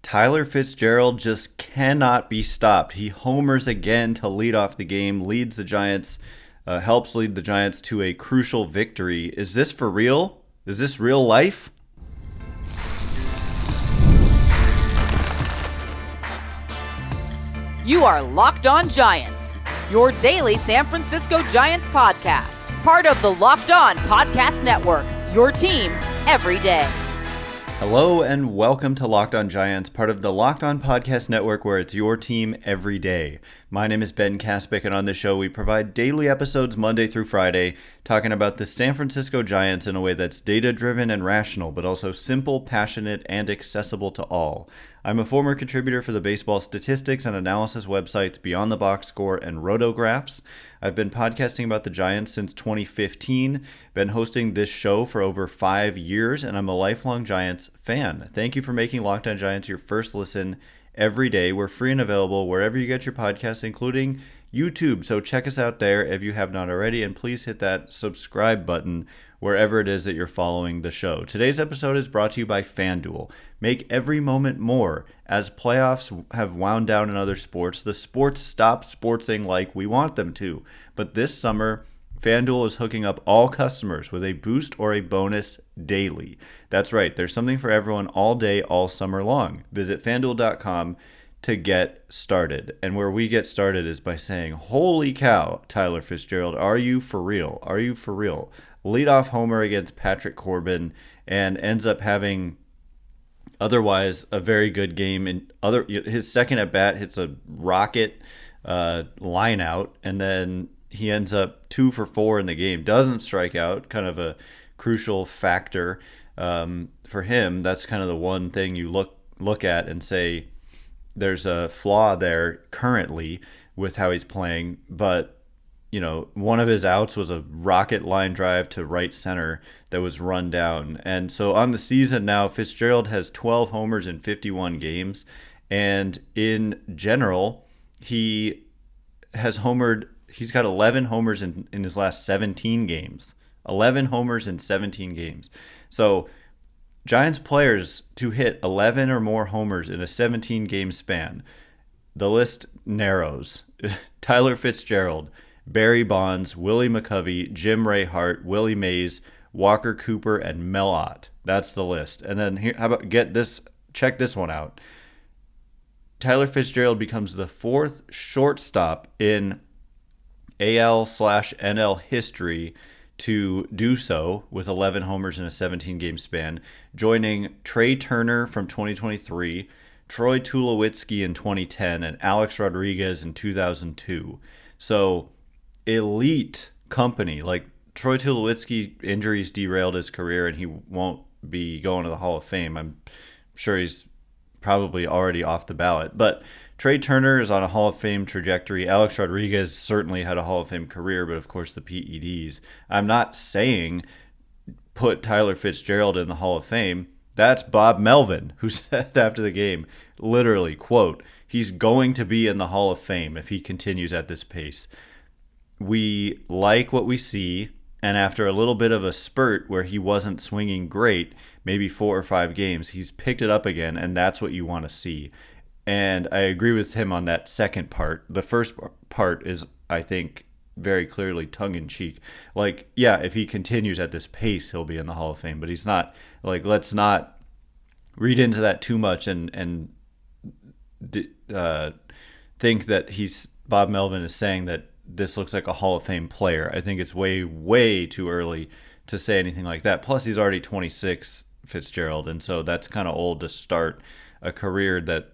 Tyler Fitzgerald just cannot be stopped. He homers again to lead off the game, leads the Giants, helps lead the Giants to a crucial victory. Is this for real? Is this real life? You are Locked On Giants, your daily San Francisco Giants podcast. Part of the Locked On Podcast Network, your team every day. Hello and welcome to Locked On Giants, part of the Locked On Podcast Network, where it's your team every day. My name is Ben Kaspick, and on this show we provide daily episodes Monday through Friday, talking about the San Francisco Giants in a way that's data-driven and rational, but also simple, passionate, and accessible to all. I'm a former contributor for the baseball statistics and analysis websites Beyond the Box Score and Rotographs. I've been podcasting about the Giants since 2015, been hosting this show for over 5 years, and I'm a lifelong Giants fan. Thank you for making Locked On Giants your first listen every day. We're free and available wherever you get your podcasts, including YouTube. So check us out there if you have not already, and please hit that subscribe button wherever it is that you're following the show. Today's episode is brought to you by FanDuel. Make every moment more. As playoffs have wound down in other sports, the sports stop sportsing like we want them to. But this summer, FanDuel is hooking up all customers with a boost or a bonus daily. That's right, there's something for everyone all day, all summer long. Visit FanDuel.com to get started. And where we get started is by saying, holy cow, Tyler Fitzgerald, are you for real? Are you for real? Leadoff homer against Patrick Corbin and ends up having otherwise a very good game. His second at bat hits a rocket line out, and then he ends up 2 for 4 in the game. Doesn't strike out, kind of a crucial factor for him. That's kind of the one thing you look at and say there's a flaw there currently with how he's playing, but you know, one of his outs was a rocket line drive to right center that was run down. And so on the season now, Fitzgerald has 12 homers in 51 games. And in general, he has homered. He's got 11 homers in his last 17 games. 11 homers in 17 games. So Giants players to hit 11 or more homers in a 17-game span, the list narrows. Tyler Fitzgerald, Barry Bonds, Willie McCovey, Jim Ray Hart, Willie Mays, Walker Cooper, and Mel Ott. That's the list. And then here, how about check this one out. Tyler Fitzgerald becomes the 4th shortstop in AL/NL history to do so with 11 homers in a 17-game span, joining Trea Turner from 2023, Troy Tulowitzki in 2010, and Alex Rodriguez in 2002. So elite company. Like, Troy Tulowitzki, injuries derailed his career and he won't be going to the Hall of Fame. I'm sure he's probably already off the ballot. But Trea Turner is on a Hall of Fame trajectory. Alex Rodriguez certainly had a Hall of Fame career, but of course the PEDs. I'm not saying put Tyler Fitzgerald in the Hall of Fame. That's Bob Melvin, who said after the game, literally, quote, he's going to be in the Hall of Fame if he continues at this pace. We like what we see, and after a little bit of a spurt where he wasn't swinging great, maybe 4 or 5 games, he's picked it up again, and that's what you want to see. And I agree with him on that second part. The first part is, I think, very clearly tongue-in-cheek. Like, yeah, if he continues at this pace, he'll be in the Hall of Fame, but he's not. Like, let's not read into that too much and think that Bob Melvin is saying that this looks like a Hall of Fame player. I think it's way, way too early to say anything like that. Plus, he's already 26, Fitzgerald, and so that's kind of old to start a career that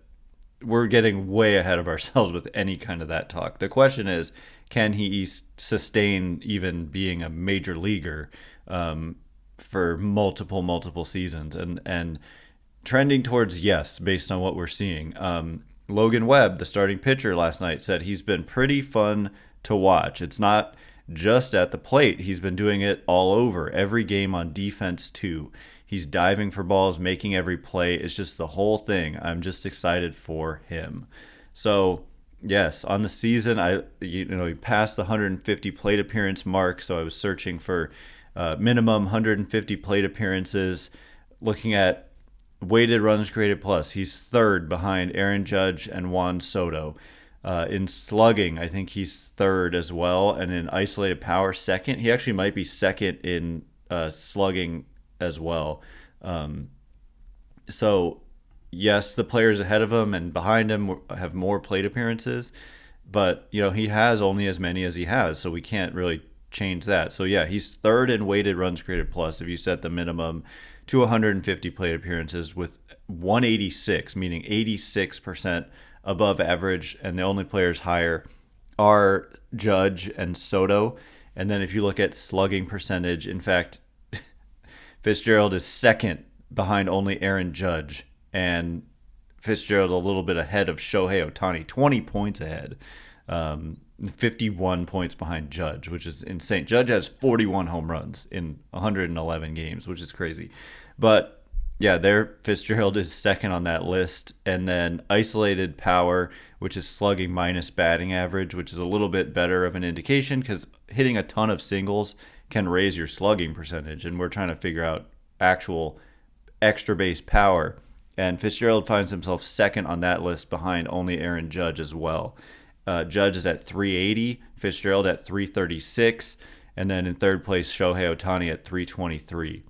we're getting way ahead of ourselves with any kind of that talk. The question is, can he sustain even being a major leaguer for multiple seasons? And trending towards yes, based on what we're seeing. Logan Webb, the starting pitcher last night, said he's been pretty fun to watch. It's not just at the plate. He's been doing it all over, every game on defense too. He's diving for balls, making every play. It's just the whole thing. I'm just excited for him. So yes, on the season, he passed the 150 plate appearance mark. So I was searching for minimum 150 plate appearances, looking at weighted runs created plus, he's third behind Aaron Judge and Juan Soto. In slugging, I think he's third as well, and in isolated power, second. He actually might be second in slugging as well. So, yes, the players ahead of him and behind him have more plate appearances, but he has only as many as he has, so we can't really change that. So yeah, he's third in weighted runs created plus if you set the minimum to 150 plate appearances with 186, meaning 86% above average, and the only players higher are Judge and Soto. And then if you look at slugging percentage, in fact, Fitzgerald is second behind only Aaron Judge, and Fitzgerald a little bit ahead of Shohei Ohtani, 20 points ahead, 51 points behind Judge, which is insane. Judge has 41 home runs in 111 games, which is crazy. But yeah, Fitzgerald is second on that list. And then isolated power, which is slugging minus batting average, which is a little bit better of an indication because hitting a ton of singles can raise your slugging percentage. And we're trying to figure out actual extra base power. And Fitzgerald finds himself second on that list behind only Aaron Judge as well. Judge is at 380, Fitzgerald at 336, and then in third place, Shohei Ohtani at 323.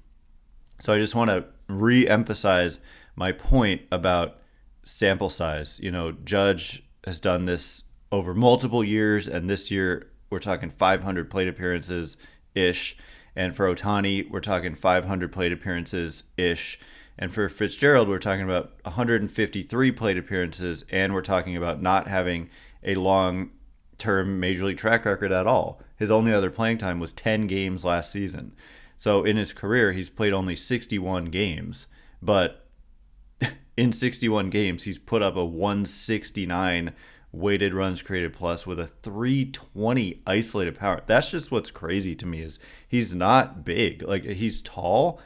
So I just want to re-emphasize my point about sample size. Judge has done this over multiple years, and this year we're talking 500 plate appearances-ish. And for Ohtani, we're talking 500 plate appearances-ish. And for Fitzgerald, we're talking about 153 plate appearances, and we're talking about not having a long-term major league track record at all. His only other playing time was 10 games last season. So in his career, he's played only 61 games. But in 61 games, he's put up a 169 weighted runs created plus with a 320 isolated power. That's just what's crazy to me is he's not big. Like, he's tall.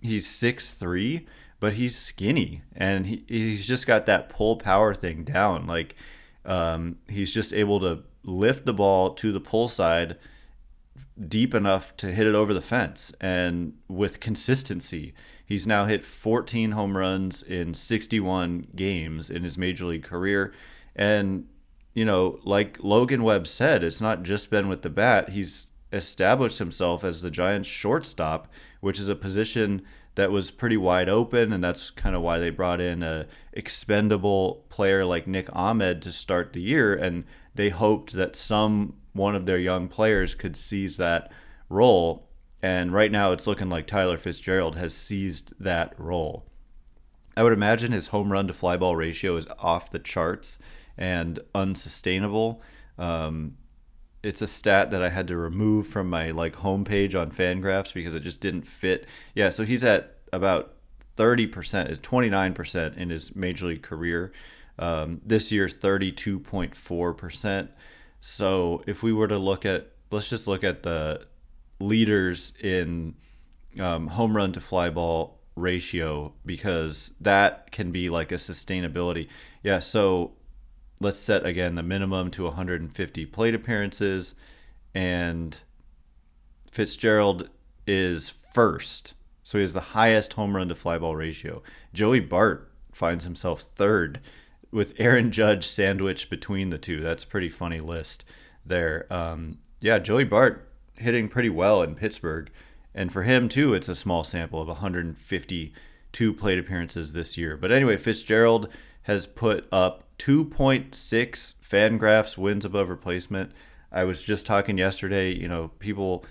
He's 6'3", but he's skinny, and he's just got that pull power thing down. Like, he's just able to lift the ball to the pull side deep enough to hit it over the fence, and with consistency. He's now hit 14 home runs in 61 games in his major league career, and like Logan Webb said, it's not just been with the bat. He's established himself as the Giants' shortstop, which is a position that was pretty wide open, and that's kind of why they brought in a expendable player like Nick Ahmed to start the year, and they hoped that one of their young players could seize that role. And right now it's looking like Tyler Fitzgerald has seized that role. I would imagine his home run to fly ball ratio is off the charts and unsustainable. It's a stat that I had to remove from my homepage on FanGraphs because it just didn't fit. Yeah, so he's at about 30%, is 29% in his major league career. This year, 32.4%. So if we were to let's just look at the leaders in home run to fly ball ratio, because that can be like a sustainability. Yeah, so let's set, again, the minimum to 150 plate appearances, and Fitzgerald is first. So he has the highest home run to fly ball ratio. Joey Bart finds himself third with Aaron Judge sandwiched between the two. That's a pretty funny list there. Joey Bart hitting pretty well in Pittsburgh. And for him, too, it's a small sample of 152 plate appearances this year. But anyway, Fitzgerald has put up 2.6 FanGraphs wins above replacement. I was just talking yesterday, people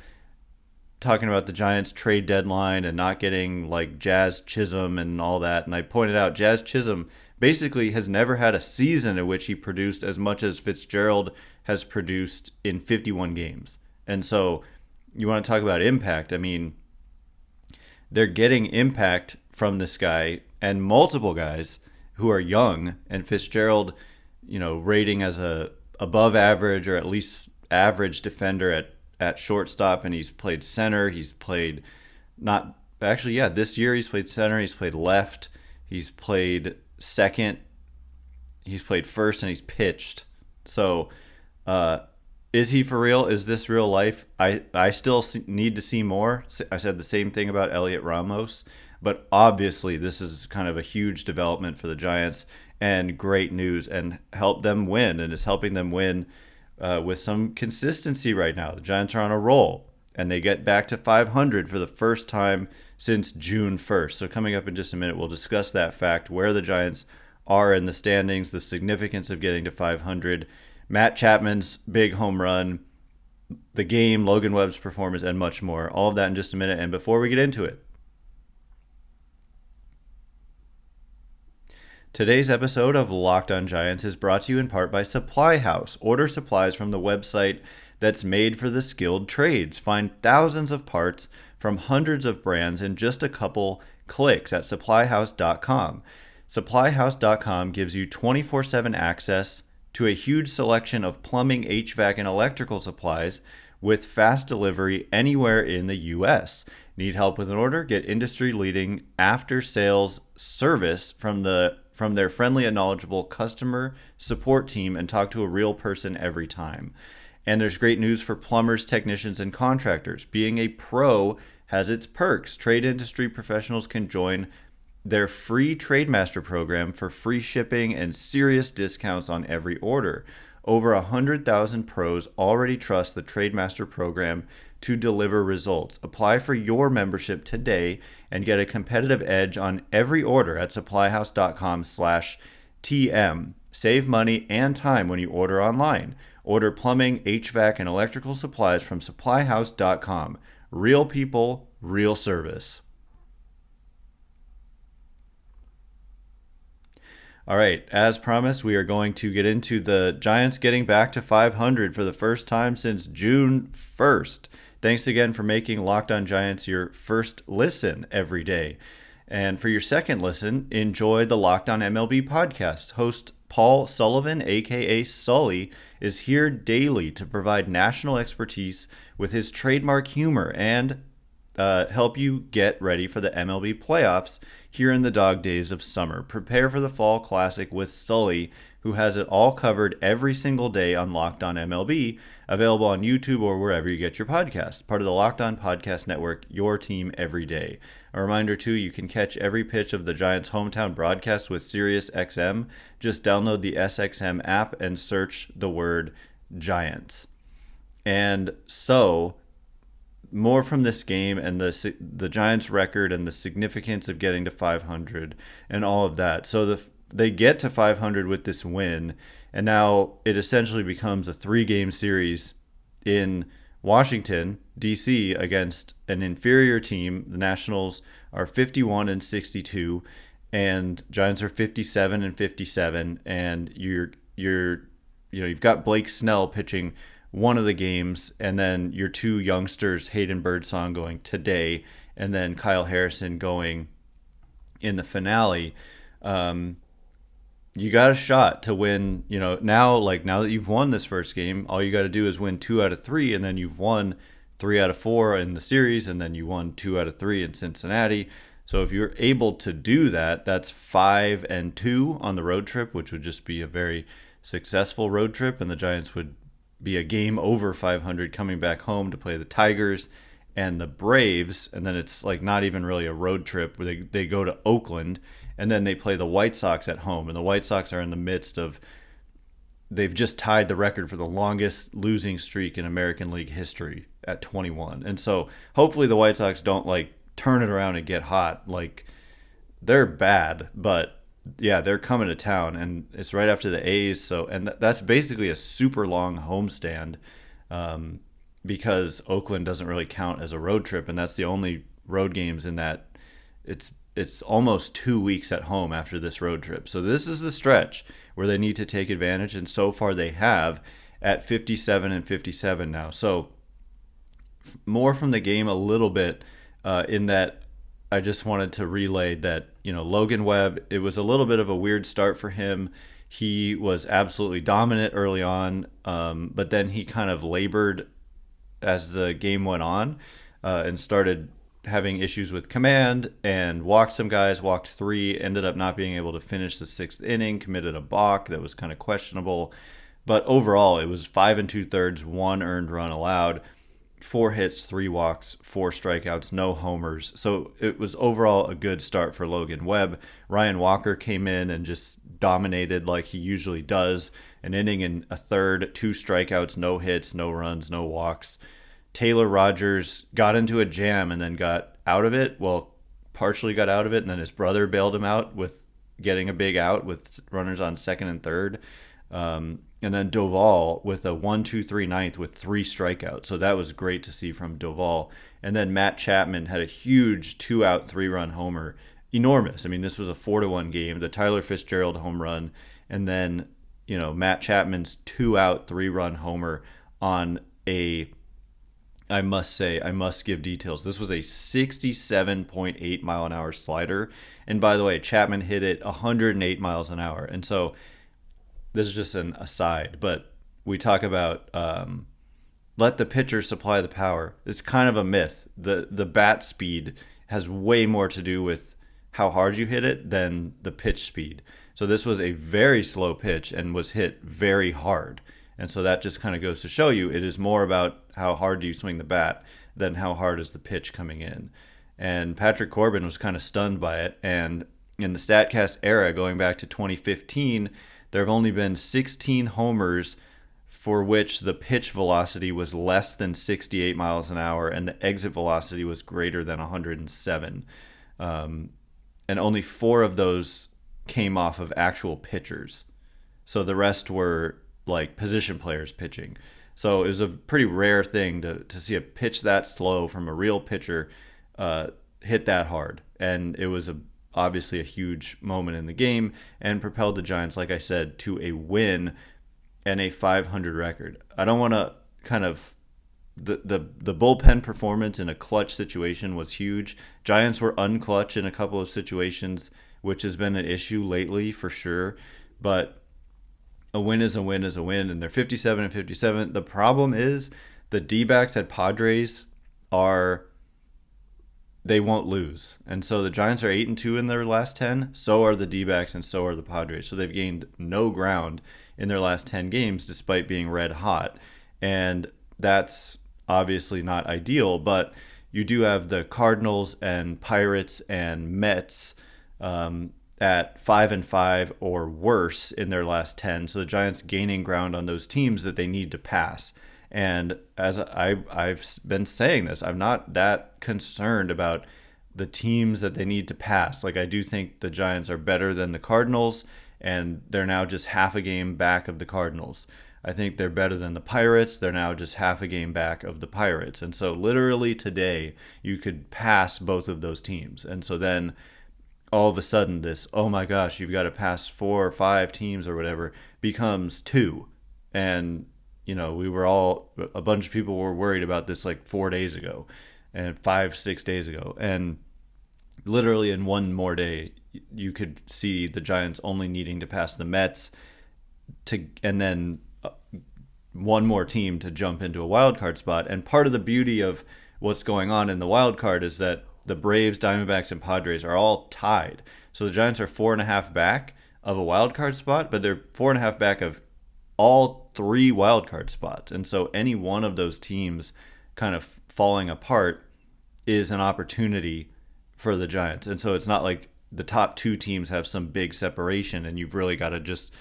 talking about the Giants trade deadline and not getting Jazz Chisholm and all that. And I pointed out Jazz Chisholm basically has never had a season in which he produced as much as Fitzgerald has produced in 51 games. And so you want to talk about impact. I mean, they're getting impact from this guy and multiple guys who are young, and Fitzgerald, rating as a above average or at least average defender at shortstop, and he's played center. He's played this year he's played center. He's played left. He's played second. He's played first, and he's pitched. So, is he for real? Is this real life? I still need to see more. I said the same thing about Elliot Ramos. But obviously, this is kind of a huge development for the Giants and great news, and help them win, and it's helping them win with some consistency right now. The Giants are on a roll, and they get back to 500 for the first time since June 1st. So coming up in just a minute, we'll discuss that fact, where the Giants are in the standings, the significance of getting to 500, Matt Chapman's big home run, the game, Logan Webb's performance, and much more. All of that in just a minute. And before we get into it, today's episode of Locked on Giants is brought to you in part by Supply House. Order supplies from the website that's made for the skilled trades. Find thousands of parts from hundreds of brands in just a couple clicks at supplyhouse.com. Supplyhouse.com gives you 24/7 access to a huge selection of plumbing, HVAC, and electrical supplies with fast delivery anywhere in the U.S. Need help with an order? Get industry-leading after-sales service from their friendly and knowledgeable customer support team, and talk to a real person every time. And there's great news for plumbers, technicians, and contractors. Being a pro has its perks. Trade industry professionals can join their free TradeMaster program for free shipping and serious discounts on every order. Over 100,000 pros already trust the TradeMaster program to deliver results. Apply for your membership today and get a competitive edge on every order at supplyhouse.com/TM. Save money and time when you order online. Order plumbing, HVAC, and electrical supplies from supplyhouse.com. Real people, real service. All right, as promised, we are going to get into the Giants getting back to 500 for the first time since June 1st. Thanks again for making Locked on Giants your first listen every day. And for your second listen, enjoy the Locked on MLB podcast. Host Paul Sullivan, a.k.a. Sully, is here daily to provide national expertise with his trademark humor and help you get ready for the MLB playoffs here in the dog days of summer. Prepare for the Fall Classic with Sully, who has it all covered every single day on Locked on MLB, available on YouTube or wherever you get your podcasts. Part of the Locked on Podcast Network, your team every day. A reminder, too, you can catch every pitch of the Giants' hometown broadcast with SiriusXM. Just download the SXM app and search the word Giants. And so, more from this game and the Giants' record and the significance of getting to 500 and all of that. So they get to 500 with this win, and now it essentially becomes a 3-game series in Washington, D.C. against an inferior team. The Nationals are 51-62, and Giants are 57-57, and you've got Blake Snell pitching one of the games, and then your two youngsters, Hayden Birdsong, going today, and then Kyle Harrison going in the finale. You got a shot to win. Now that you've won this first game, all you got to do is win 2 out of 3, and then you've won 3 out of 4 in the series, and then you won 2 out of 3 in Cincinnati. So if you're able to do that, that's 5-2 on the road trip, which would just be a very successful road trip, and the Giants would be a game over 500 coming back home to play the Tigers and the Braves, and then it's not even really a road trip where they go to Oakland, and then they play the White Sox at home, and the White Sox are in the midst of, they've just tied the record for the longest losing streak in American League history at 21, and so hopefully the White Sox don't turn it around and get hot. They're bad, but yeah, they're coming to town, and it's right after the A's. So, and that's basically a super long homestand, because Oakland doesn't really count as a road trip, and that's the only road games in that. It's almost 2 weeks at home after this road trip. So this is the stretch where they need to take advantage, and so far they have at 57-57 now. So more from the game a little bit, in that I just wanted to relay that, Logan Webb, it was a little bit of a weird start for him. He was absolutely dominant early on, but then he kind of labored as the game went on, and started having issues with command and walked some guys, walked 3, ended up not being able to finish the 6th inning, committed a balk that was kind of questionable. But overall, it was 5 2/3, 1 earned run allowed. 4 hits, 3 walks, 4 strikeouts, no homers. So it was overall a good start for Logan Webb. Ryan Walker came in and just dominated like he usually does. An inning and a third, 2 strikeouts, no hits, no runs, no walks. Taylor Rogers got into a jam and then got out of it. Well, partially got out of it, and then his brother bailed him out with getting a big out with runners on second and third. And then Doval with a 1-2-3 ninth with 3 strikeouts. So that was great to see from Doval. And then Matt Chapman had a huge 2-out, 3-run homer. Enormous. I mean, this was a 4-1 game. The Tyler Fitzgerald home run, and then, Matt Chapman's 2-out, 3-run homer on I must give details. This was a 67.8 mile an hour slider. And by the way, Chapman hit it 108 miles an hour. And so this is just an aside, but we talk about let the pitcher supply the power. It's kind of a myth. The bat speed has way more to do with how hard you hit it than the pitch speed. So this was a very slow pitch and was hit very hard. And so that just kind of goes to show you it is more about how hard do you swing the bat than how hard is the pitch coming in. And Patrick Corbin was kind of stunned by it. And in the StatCast era, going back to 2015, there have only been 16 homers for which the pitch velocity was less than 68 miles an hour and the exit velocity was greater than 107. And only 4 of those came off of actual pitchers. So the rest were like position players pitching. So it was a pretty rare thing to see a pitch that slow from a real pitcher hit that hard. And it was obviously a huge moment in the game and propelled the Giants, like I said, to a win and a 500 record. I don't want to kind of the bullpen performance in a clutch situation was huge. Giants were unclutch in a couple of situations, which has been an issue lately for sure. But a win is a win is a win, and they're 57-57. The problem is the D-backs at Padres they won't lose. And so the Giants are 8-2 in their last 10. So are the D-backs and so are the Padres. So they've gained no ground in their last 10 games despite being red hot. And that's obviously not ideal, but you do have the Cardinals and Pirates and Mets at 5-5 or worse in their last 10. So the Giants gaining ground on those teams that they need to pass. And as I've been saying this, I'm not that concerned about the teams that they need to pass. Like, I do think the Giants are better than the Cardinals, and they're now just half a game back of the Cardinals. I think they're better than the Pirates. They're now just half a game back of the Pirates. And so literally today, you could pass both of those teams. And so then all of a sudden this, oh my gosh, you've got to pass 4 or 5 teams or whatever, becomes 2. And a bunch of people were worried about this like 4 days ago and 5-6 days ago. And literally in one more day, you could see the Giants only needing to pass the Mets and then one more team to jump into a wild card spot. And part of the beauty of what's going on in the wild card is that the Braves, Diamondbacks, and Padres are all tied. So the Giants are 4.5 back of a wild card spot, but they're 4.5 back of all 3 wild card spots. And so any one of those teams kind of falling apart is an opportunity for the Giants. And so it's not like the top 2 teams have some big separation and you've really got to just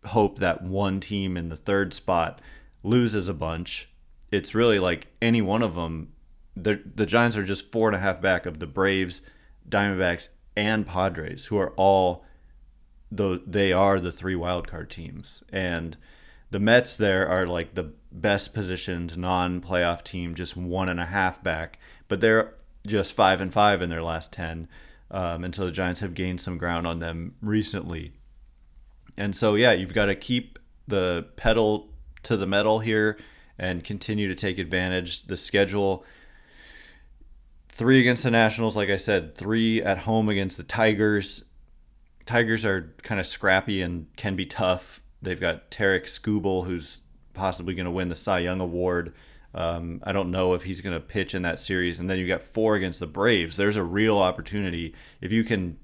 hope that one team in the 3rd spot loses a bunch. It's really like any one of them. The Giants are just 4.5 back of the Braves, Diamondbacks, and Padres, who are all they are the 3 wildcard teams. And the Mets there are like the best positioned non-playoff team, just 1.5 back, but they're just 5-5 in their last 10. And so the Giants have gained some ground on them recently. And so, yeah, you've got to keep the pedal to the metal here and continue to take advantage. The schedule, 3 against the Nationals, like I said, 3 at home against the Tigers. Tigers are kind of scrappy and can be tough. They've got Tarek Skubal, who's possibly going to win the Cy Young Award. I don't know if he's going to pitch in that series. And then you've got 4 against the Braves. There's a real opportunity. If you can,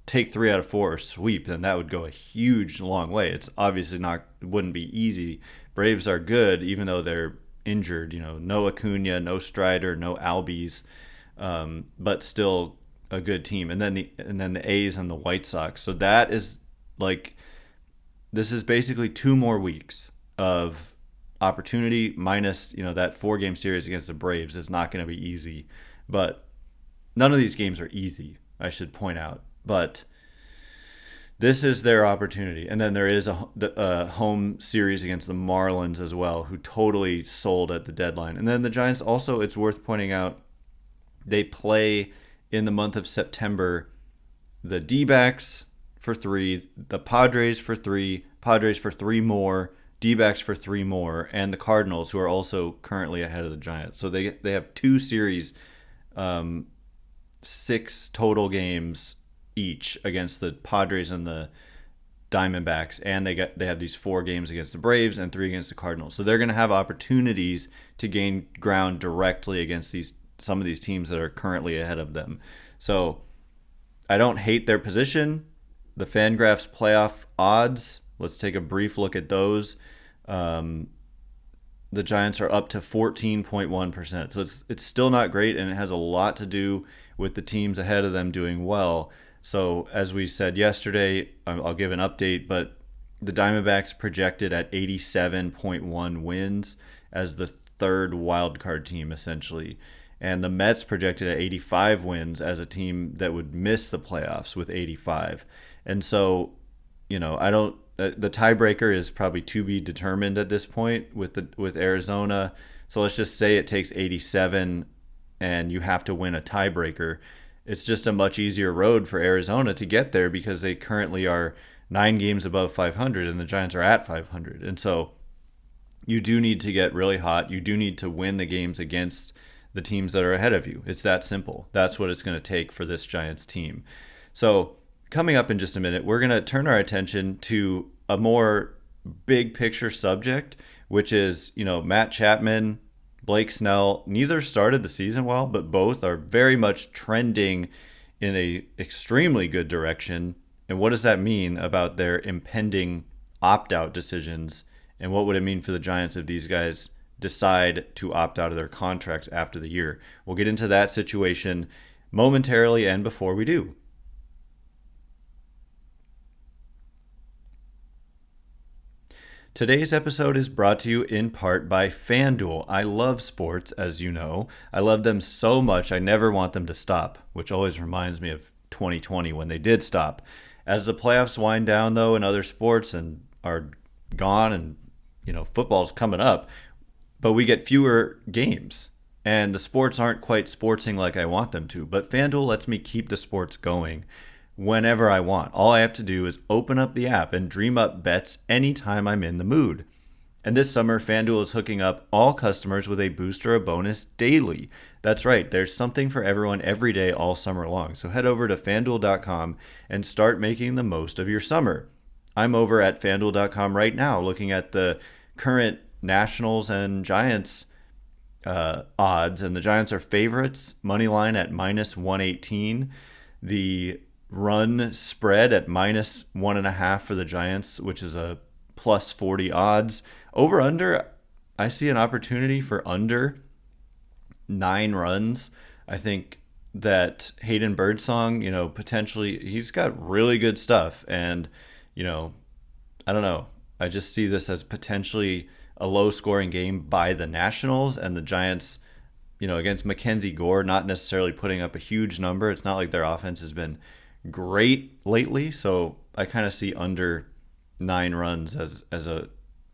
take 3 out of 4 or sweep, then that would go a huge long way. It's obviously wouldn't be easy. Braves are good, even though they're injured. No Acuna, no Strider, no Albies, but still a good team. And then the A's and the White Sox. So that is this is basically 2 more weeks of opportunity minus that 4-game series against the Braves is not going to be easy. But none of these games are easy, I should point out. But this is their opportunity. And then there is a home series against the Marlins as well, who totally sold at the deadline. And then the Giants also, it's worth pointing out, they play in the month of September the D-backs for 3, the Padres for 3, Padres for 3 more, D-backs for 3 more, and the Cardinals, who are also currently ahead of the Giants. So they have 2 series, 6 total games each against the Padres and the Diamondbacks, and they have these 4 games against the Braves and 3 against the Cardinals. So they're going to have opportunities to gain ground directly against some of these teams that are currently ahead of them. So I don't hate their position. The FanGraphs playoff odds, let's take a brief look at those. The Giants are up to 14.1%. So it's still not great, and it has a lot to do with the teams ahead of them doing well. So as we said yesterday, I'll give an update, but the Diamondbacks projected at 87.1 wins as the 3rd wildcard team, essentially. And the Mets projected at 85 wins as a team that would miss the playoffs with 85. And so, the tiebreaker is probably to be determined at this point with Arizona. So let's just say it takes 87 and you have to win a tiebreaker. It's just a much easier road for Arizona to get there because they currently are 9 games above 500 and the Giants are at 500. And so you do need to get really hot. You do need to win the games against the teams that are ahead of you. It's that simple. That's what it's going to take for this Giants team. So coming up in just a minute, we're going to turn our attention to a more big picture subject, which is, Matt Chapman, Blake Snell. Neither started the season well, but both are very much trending in a extremely good direction. And what does that mean about their impending opt-out decisions? And what would it mean for the Giants if these guys decide to opt out of their contracts after the year? We'll get into that situation momentarily, and before we do, today's episode is brought to you in part by FanDuel. I love sports, as you know. I love them so much, I never want them to stop, which always reminds me of 2020 when they did stop. As the playoffs wind down, though, and other sports and are gone and, football's coming up, but we get fewer games. And the sports aren't quite sportsing like I want them to. But FanDuel lets me keep the sports going whenever I want. All I have to do is open up the app and dream up bets anytime I'm in the mood. And this summer, FanDuel is hooking up all customers with a boost or a bonus daily. That's right, there's something for everyone every day all summer long. So head over to FanDuel.com and start making the most of your summer. I'm over at FanDuel.com right now looking at the current Nationals and Giants odds, and the Giants are favorites, money line at minus 118. The run spread at minus 1.5 for the Giants, which is a plus 40 odds. Over under, I see an opportunity for under 9 runs. I think that Hayden Birdsong, potentially he's got really good stuff, and I don't know. I just see this as potentially a low-scoring game by the Nationals, and the Giants, against Mackenzie Gore, not necessarily putting up a huge number. It's not like their offense has been great lately, so I kind of see under 9 runs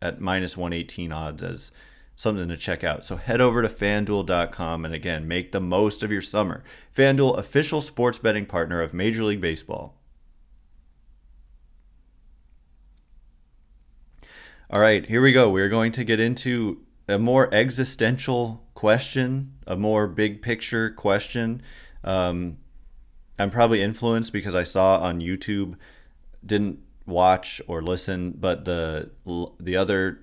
at minus 118 odds as something to check out. So head over to FanDuel.com and again, make the most of your summer. FanDuel, official sports betting partner of Major League Baseball. All right, here we go. We're going to get into a more existential question, a more big picture question. I'm probably influenced because I saw on YouTube, didn't watch or listen, but the other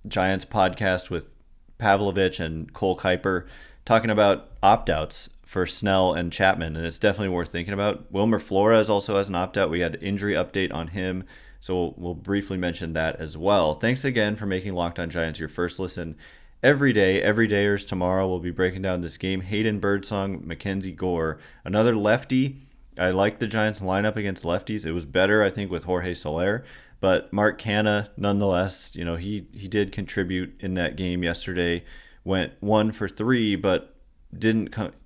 Giants podcast with Pavlovich and Cole Kuiper talking about opt-outs for Snell and Chapman, and it's definitely worth thinking about. Wilmer Flores also has an opt-out. We had injury update on him, so we'll briefly mention that as well. Thanks again for making Locked On Giants your first listen every day. Every dayers tomorrow, we'll be breaking down this game. Hayden Birdsong, Mackenzie Gore, another lefty. I like the Giants lineup against lefties. It was better, I think, with Jorge Soler, but Mark Canha, nonetheless, he did contribute in that game yesterday. Went 1 for 3, but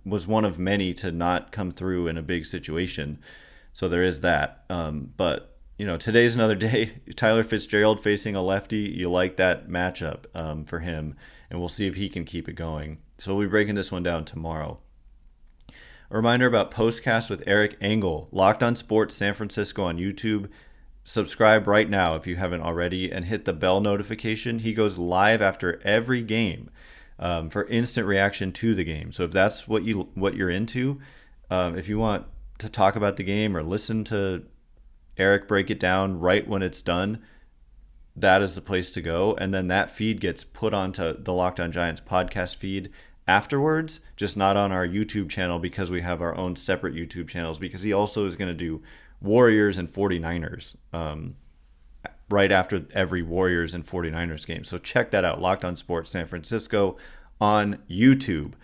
was one of many to not come through in a big situation. So there is that. But today's another day. Tyler Fitzgerald facing a lefty. You like that matchup for him, and we'll see if he can keep it going. So we'll be breaking this one down tomorrow. A reminder about Postcast with Eric Engel, Locked On Sports San Francisco on YouTube. Subscribe right now if you haven't already, and hit the bell notification. He goes live after every game for instant reaction to the game. So if that's what you're into, if you want to talk about the game or listen to Eric break it down right when it's done, that is the place to go. And then that feed gets put onto the Locked On Giants podcast feed afterwards, just not on our YouTube channel because we have our own separate YouTube channels, because he also is going to do Warriors and 49ers right after every Warriors and 49ers game. So check that out, Locked On Sports San Francisco on YouTube.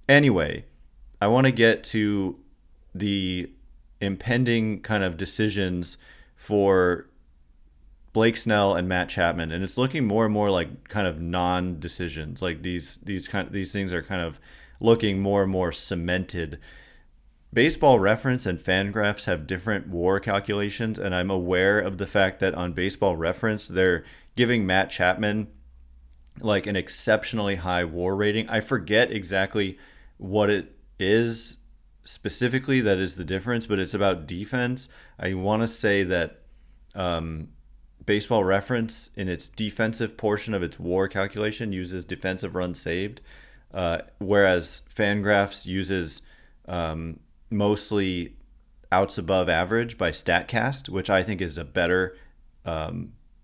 Anyway, I want to get to the impending kind of decisions for Blake Snell and Matt Chapman, and it's looking more and more like kind of non-decisions. Like these things are kind of looking more and more cemented. Baseball Reference and FanGraphs have different WAR calculations, and I'm aware of the fact that on Baseball Reference they're giving Matt Chapman like an exceptionally high WAR rating. I forget exactly what it is specifically that is the difference, but it's about defense. I want to say that Baseball Reference, in its defensive portion of its WAR calculation, uses defensive runs saved, whereas FanGraphs uses mostly outs above average by StatCast, which I think is a better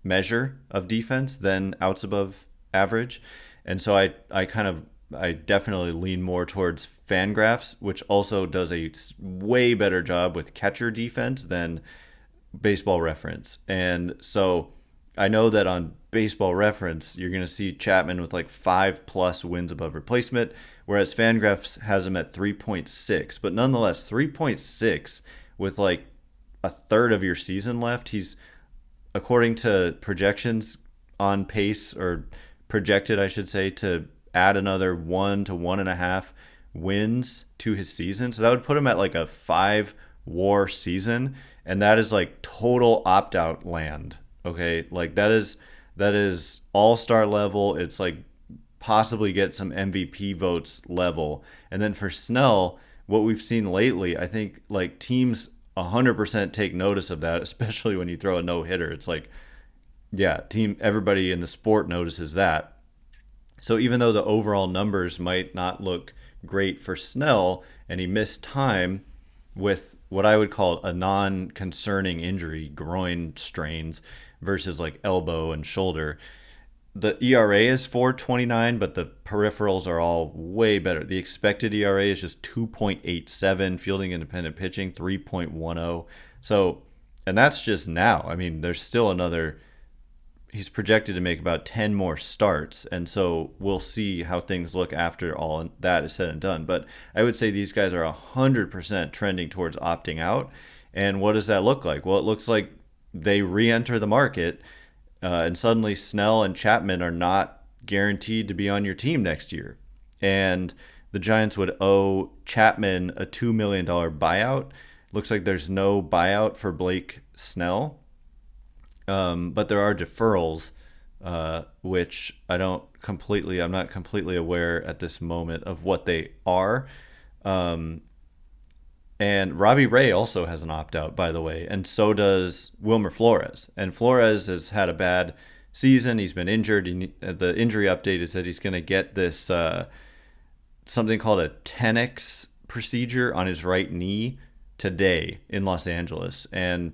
measure of defense than outs above average. And so I definitely lean more towards FanGraphs, which also does a way better job with catcher defense than Baseball Reference. And so I know that on Baseball Reference, you're going to see Chapman with like 5+ wins above replacement, whereas FanGraphs has him at 3.6. But nonetheless, 3.6 with like a third of your season left. He's, according to projections, on pace, or projected, I should say, to add another 1 to 1.5 wins to his season. So that would put him at like a 5 WAR season, and that is like total opt-out land. Okay, like that is all-star level. It's like possibly get some MVP votes level. And then for Snell, what we've seen lately, I think like teams 100% take notice of that, especially when you throw a no-hitter. It's like, yeah, everybody in the sport notices that. So even though the overall numbers might not look great for Snell, and he missed time with what I would call a non-concerning injury, groin strains versus like elbow and shoulder, the ERA is 4.29, but the peripherals are all way better. The expected ERA is just 2.87, fielding independent pitching 3.10. So, and that's just now. I mean, there's still he's projected to make about 10 more starts, and so we'll see how things look after all that is said and done. But I would say these guys are 100% trending towards opting out. And what does that look like? Well, it looks like they re-enter the market, and suddenly Snell and Chapman are not guaranteed to be on your team next year. And the Giants would owe Chapman a $2 million buyout. Looks like there's no buyout for Blake Snell. But there are deferrals, which I'm not completely aware at this moment of what they are. And Robbie Ray also has an opt-out, by the way, and so does Wilmer Flores. And Flores has had a bad season. He's been injured. The injury update is that he's going to get this something called a Tenex procedure on his right knee today in Los Angeles. And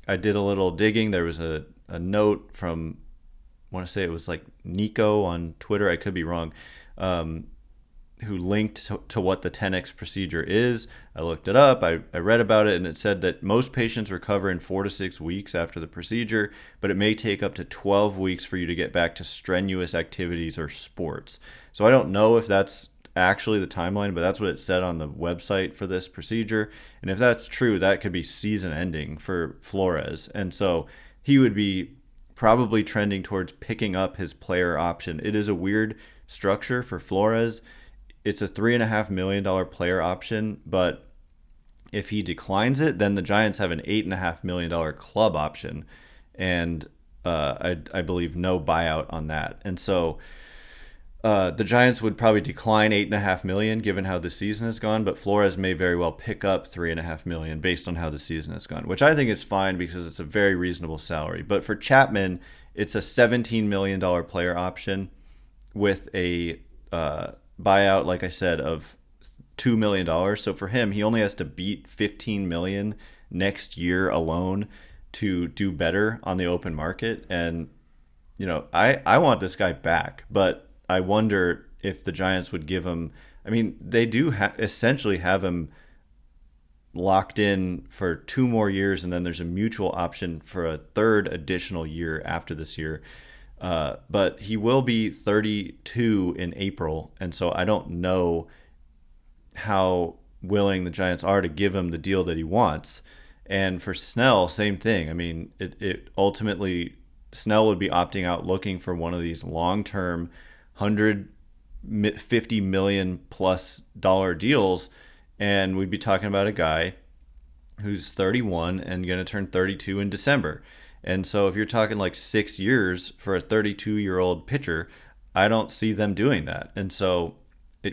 I did a little digging. There was a note from, I want to say it was like Nico on Twitter. I could be wrong. who linked to what the 10x procedure is. I looked it up. I read about it, and it said that most patients recover in 4 to 6 weeks after the procedure, but it may take up to 12 weeks for you to get back to strenuous activities or sports. So I don't know if that's actually the timeline, but that's what it said on the website for this procedure. And if that's true, that could be season ending for Flores. And so he would be probably trending towards picking up his player option. It is a weird structure for Flores. It's a $3.5 million player option, but if he declines it, then the Giants have an $8.5 million club option, and I believe no buyout on that. And so the Giants would probably decline $8.5 million given how the season has gone, but Flores may very well pick up $3.5 million based on how the season has gone, which I think is fine because it's a very reasonable salary. But for Chapman, it's a $17 million player option with a buyout, like I said, of $2 million. So for him, he only has to beat $15 million next year alone to do better on the open market. And, you know, I want this guy back, but I wonder if the Giants would give him, I mean, they do essentially have him locked in for 2 more years, and then there's a mutual option for a third additional year after this year. But he will be 32 in April, and so I don't know how willing the Giants are to give him the deal that he wants. And for Snell, same thing. I mean, it ultimately, Snell would be opting out looking for one of these long-term $150 million plus deals, and we'd be talking about a guy who's 31 and going to turn 32 in December. And so if you're talking like 6 years for a 32-year-old pitcher, I don't see them doing that. And so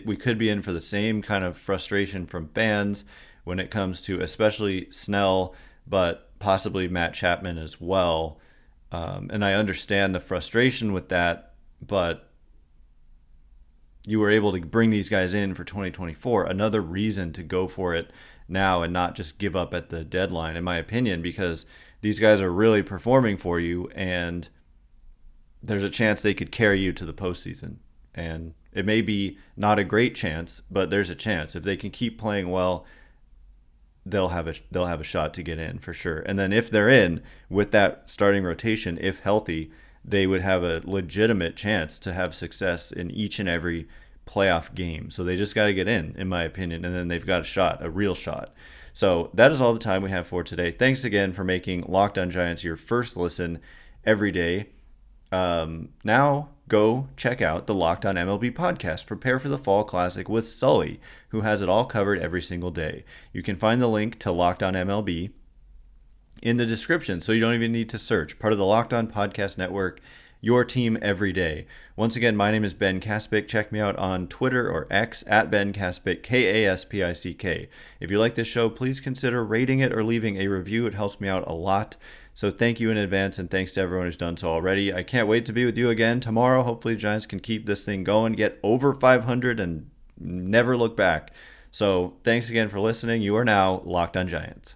we could be in for the same kind of frustration from fans when it comes to especially Snell, but possibly Matt Chapman as well. And I understand the frustration with that, but you were able to bring these guys in for 2024. Another reason to go for it now and not just give up at the deadline, in my opinion, because these guys are really performing for you, and there's a chance they could carry you to the postseason. And it may be not a great chance, but there's a chance. If they can keep playing well, they'll have a shot to get in for sure. And then if they're in with that starting rotation, if healthy, they would have a legitimate chance to have success in each and every playoff game. So they just got to get in my opinion, and then they've got a shot, a real shot. So that is all the time we have for today. Thanks again for making Locked On Giants your first listen every day. Now go check out the Locked On MLB podcast. Prepare for the Fall Classic with Sully, who has it all covered every single day. You can find the link to Locked On MLB in the description, so you don't even need to search. Part of the Locked On Podcast Network, your team every day. Once again, my name is Ben Kaspick. Check me out on Twitter or X at Ben Kaspick, Kaspick. If you like this show, please consider rating it or leaving a review. It helps me out a lot. So thank you in advance, and thanks to everyone who's done so already. I can't wait to be with you again tomorrow. Hopefully the Giants can keep this thing going, get over 500, and never look back. So thanks again for listening. You are now Locked On Giants.